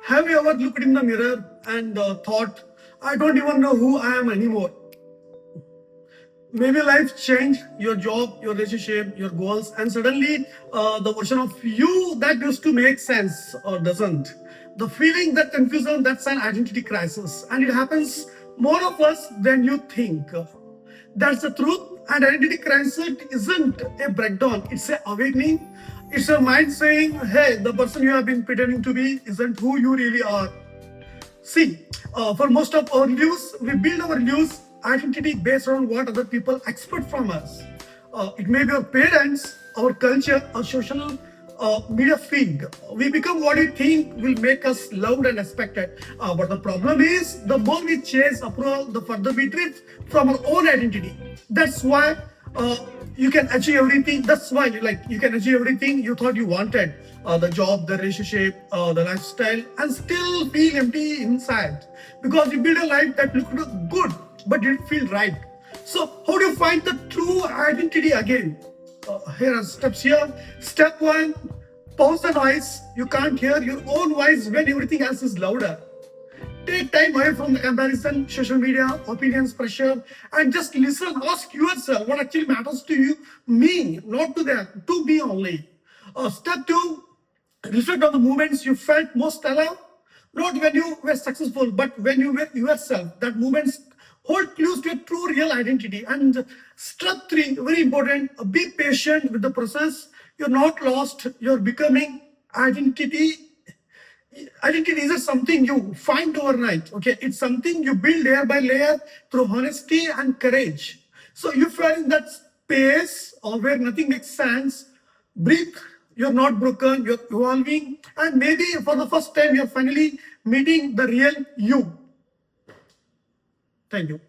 Have you ever looked in the mirror and thought, I don't even know who I am anymore? Maybe life changed, your job, your relationship, your goals, and suddenly the version of you that used to make sense or doesn't. The feeling, that confusion, that's an identity crisis, and it happens more of us than you think. That's the truth. And identity crisis isn't a breakdown, it's an awakening. It's your mind saying, hey, the person you have been pretending to be isn't who you really are. See, for most of our lives, we build our lives identity based on what other people expect from us. It may be our parents, our culture, our social media feed. We become what we think will make us loved and respected. But the problem is, the more we chase approval, the further we drift from our own identity. That's why uh, you can achieve everything. That's why, you can achieve everything you thought you wanted, the job, the relationship, the lifestyle, and still feel empty inside because you build a life that looked good but didn't feel right. So, how do you find the true identity again? Here are steps here. Step one: pause the noise. You can't hear your own voice when everything else is louder. Take time away from the comparison, social media, opinions, pressure, and just listen. Ask yourself what actually matters to you, me, not to them, to me only. Step two: reflect on the moments you felt most alive, not when you were successful, but when you were yourself. That moments hold clues to your true real identity. And step three, very important: be patient with the process. You're not lost, you're becoming. Identity isn't something you find overnight. Okay, it's something you build layer by layer through honesty and courage. So if you are in that space or where nothing makes sense, breathe. You're not broken, you're evolving, and maybe for the first time you're finally meeting the real you. Thank you.